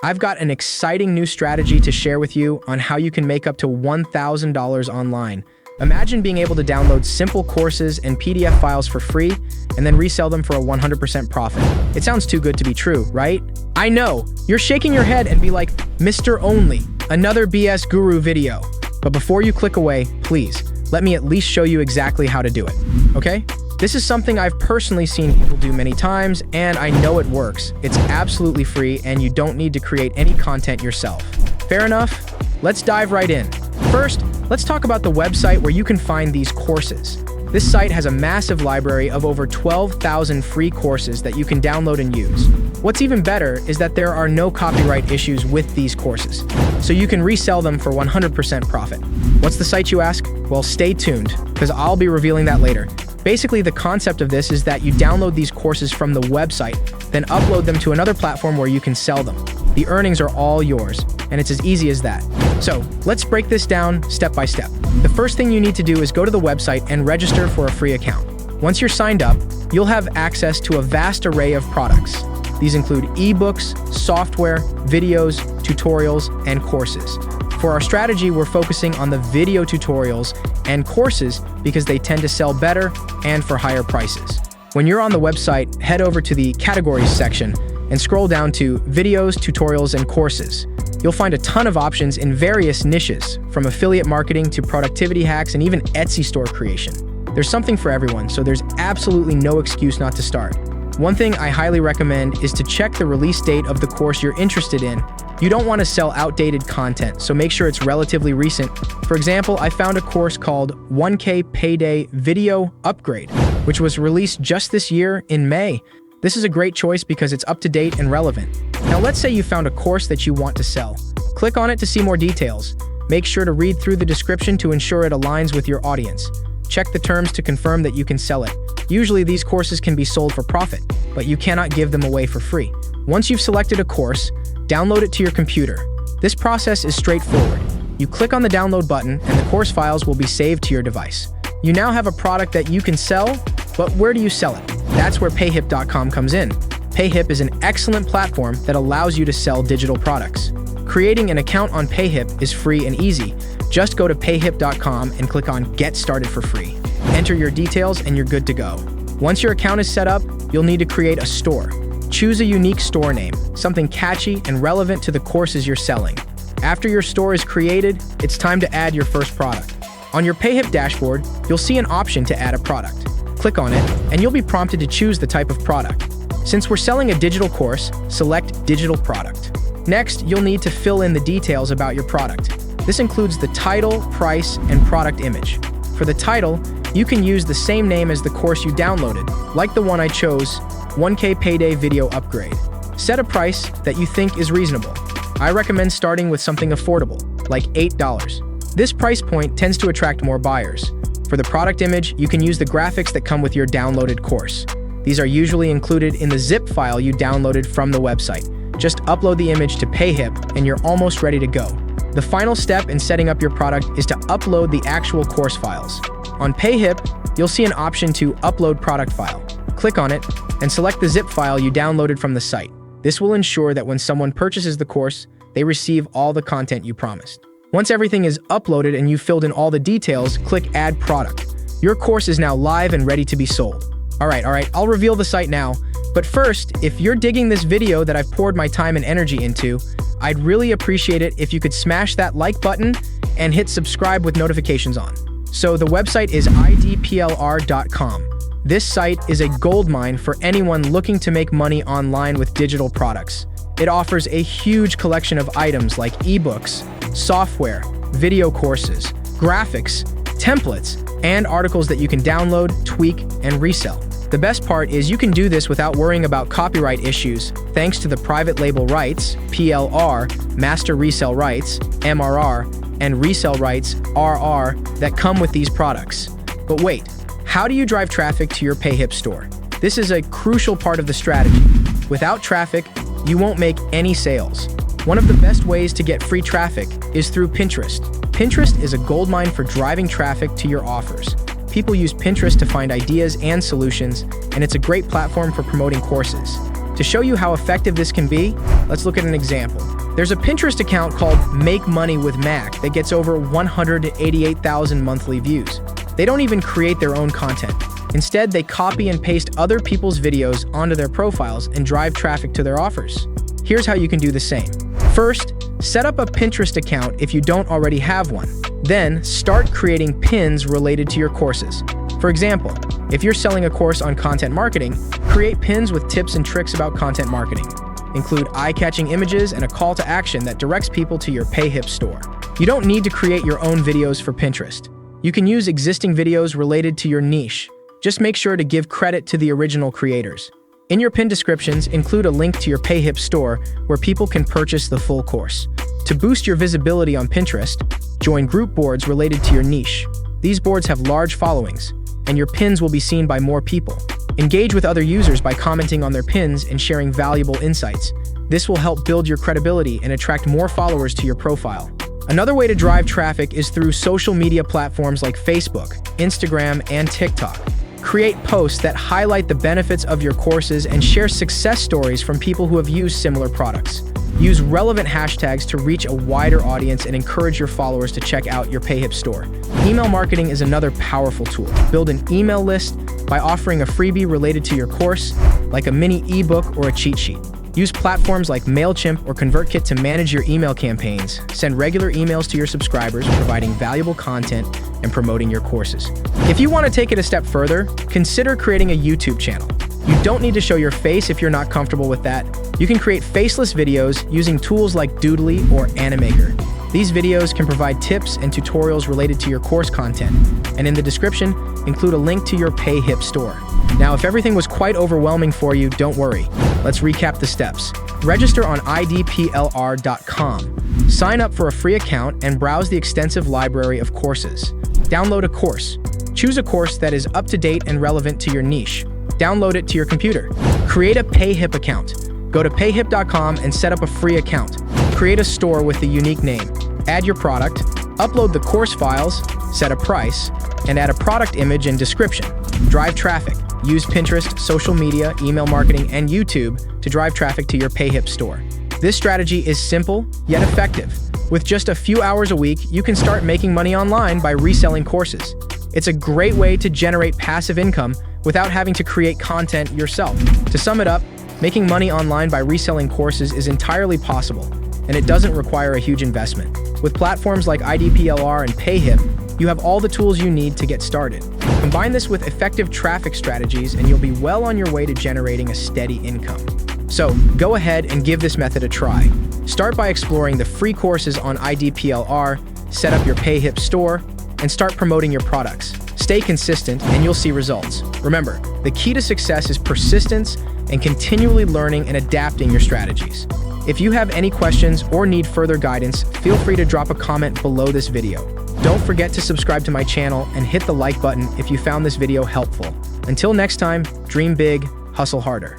I've got an exciting new strategy to share with you on how you can make up to $1,000 online. Imagine being able to download simple courses and PDF files for free and then resell them for a 100% profit. It sounds too good to be true, right? I know, you're shaking your head and be like, Mr. Only, another BS guru video. But before you click away, please, let me at least show you exactly how to do it, okay? This is something I've personally seen people do many times, and I know it works. It's absolutely free, and you don't need to create any content yourself. Fair enough? Let's dive right in. First, let's talk about the website where you can find these courses. This site has a massive library of over 12,000 free courses that you can download and use. What's even better is that there are no copyright issues with these courses, so you can resell them for 100% profit. What's the site, you ask? Well, stay tuned, because I'll be revealing that later. Basically, the concept of this is that you download these courses from the website, then upload them to another platform where you can sell them. The earnings are all yours, and it's as easy as that. So, let's break this down step by step. The first thing you need to do is go to the website and register for a free account. Once you're signed up, you'll have access to a vast array of products. These include ebooks, software, videos, tutorials, and courses. For our strategy, we're focusing on the video tutorials and courses because they tend to sell better and for higher prices. When you're on the website, head over to the categories section and scroll down to videos, tutorials, and courses. You'll find a ton of options in various niches, from affiliate marketing to productivity hacks and even Etsy store creation. There's something for everyone, so there's absolutely no excuse not to start. One thing I highly recommend is to check the release date of the course you're interested in. You don't want to sell outdated content, so make sure it's relatively recent. For example, I found a course called 1K Payday Video Upgrade, which was released just this year in May. This is a great choice because it's up to date and relevant. Now let's say you found a course that you want to sell. Click on it to see more details. Make sure to read through the description to ensure it aligns with your audience. Check the terms to confirm that you can sell it. Usually these courses can be sold for profit, but you cannot give them away for free. Once you've selected a course, download it to your computer. This process is straightforward. You click on the download button and the course files will be saved to your device. You now have a product that you can sell, but where do you sell it? That's where payhip.com comes in. Payhip is an excellent platform that allows you to sell digital products. Creating an account on Payhip is free and easy. Just go to payhip.com and click on Get Started for free. Enter your details and you're good to go. Once your account is set up, you'll need to create a store. Choose a unique store name, something catchy and relevant to the courses you're selling. After your store is created, it's time to add your first product. On your Payhip dashboard, you'll see an option to add a product. Click on it, and you'll be prompted to choose the type of product. Since we're selling a digital course, select Digital Product. Next, you'll need to fill in the details about your product. This includes the title, price, and product image. For the title, you can use the same name as the course you downloaded, like the one I chose, 1K Payday Video Upgrade. Set a price that you think is reasonable. I recommend starting with something affordable, like $8. This price point tends to attract more buyers. For the product image, you can use the graphics that come with your downloaded course. These are usually included in the zip file you downloaded from the website. Just upload the image to Payhip and you're almost ready to go. The final step in setting up your product is to upload the actual course files. On Payhip, you'll see an option to Upload Product File. Click on it and select the zip file you downloaded from the site. This will ensure that when someone purchases the course, they receive all the content you promised. Once everything is uploaded and you've filled in all the details, click Add Product. Your course is now live and ready to be sold. All right, I'll reveal the site now. But first, if you're digging this video that I've poured my time and energy into, I'd really appreciate it if you could smash that like button and hit subscribe with notifications on. So the website is idplr.com. This site is a goldmine for anyone looking to make money online with digital products. It offers a huge collection of items like ebooks, software, video courses, graphics, templates, and articles that you can download, tweak, and resell. The best part is you can do this without worrying about copyright issues thanks to the private label rights, PLR, master resale rights, MRR, and resale rights, RR, that come with these products. But wait, how do you drive traffic to your Payhip store? This is a crucial part of the strategy. Without traffic, you won't make any sales. One of the best ways to get free traffic is through Pinterest. Pinterest is a goldmine for driving traffic to your offers. People use Pinterest to find ideas and solutions, and it's a great platform for promoting courses. To show you how effective this can be, let's look at an example. There's a Pinterest account called Make Money with Mac that gets over 188,000 monthly views. They don't even create their own content. Instead, they copy and paste other people's videos onto their profiles and drive traffic to their offers. Here's how you can do the same. First, set up a Pinterest account if you don't already have one. Then, start creating pins related to your courses. For example, if you're selling a course on content marketing, create pins with tips and tricks about content marketing. Include eye-catching images and a call to action that directs people to your PayHip store. You don't need to create your own videos for Pinterest. You can use existing videos related to your niche. Just make sure to give credit to the original creators. In your pin descriptions, include a link to your PayHip store where people can purchase the full course. To boost your visibility on Pinterest, join group boards related to your niche. These boards have large followings, and your pins will be seen by more people. Engage with other users by commenting on their pins and sharing valuable insights. This will help build your credibility and attract more followers to your profile. Another way to drive traffic is through social media platforms like Facebook, Instagram, and TikTok. Create posts that highlight the benefits of your courses and share success stories from people who have used similar products. Use relevant hashtags to reach a wider audience and encourage your followers to check out your PayHip store. Email marketing is another powerful tool. Build an email list by offering a freebie related to your course, like a mini ebook or a cheat sheet. Use platforms like MailChimp or ConvertKit to manage your email campaigns. Send regular emails to your subscribers, providing valuable content and promoting your courses. If you want to take it a step further, consider creating a YouTube channel. You don't need to show your face if you're not comfortable with that. You can create faceless videos using tools like Doodly or Animaker. These videos can provide tips and tutorials related to your course content, and in the description, include a link to your PayHip store. Now, if everything was quite overwhelming for you, don't worry. Let's recap the steps. Register on idplr.com. Sign up for a free account and browse the extensive library of courses. Download a course. Choose a course that is up to date and relevant to your niche. Download it to your computer. Create a PayHip account. Go to payhip.com and set up a free account. Create a store with the unique name. Add your product, upload the course files, set a price, and add a product image and description. Drive traffic. Use Pinterest, social media, email marketing, and YouTube to drive traffic to your PayHip store. This strategy is simple, yet effective. With just a few hours a week, you can start making money online by reselling courses. It's a great way to generate passive income without having to create content yourself. To sum it up, making money online by reselling courses is entirely possible, and it doesn't require a huge investment. With platforms like IDPLR and PayHip, you have all the tools you need to get started. Combine this with effective traffic strategies and you'll be well on your way to generating a steady income. So, go ahead and give this method a try. Start by exploring the free courses on IDPLR, set up your PayHip store, and start promoting your products. Stay consistent and you'll see results. Remember, the key to success is persistence and continually learning and adapting your strategies. If you have any questions or need further guidance, feel free to drop a comment below this video. Don't forget to subscribe to my channel and hit the like button if you found this video helpful. Until next time, dream big, hustle harder.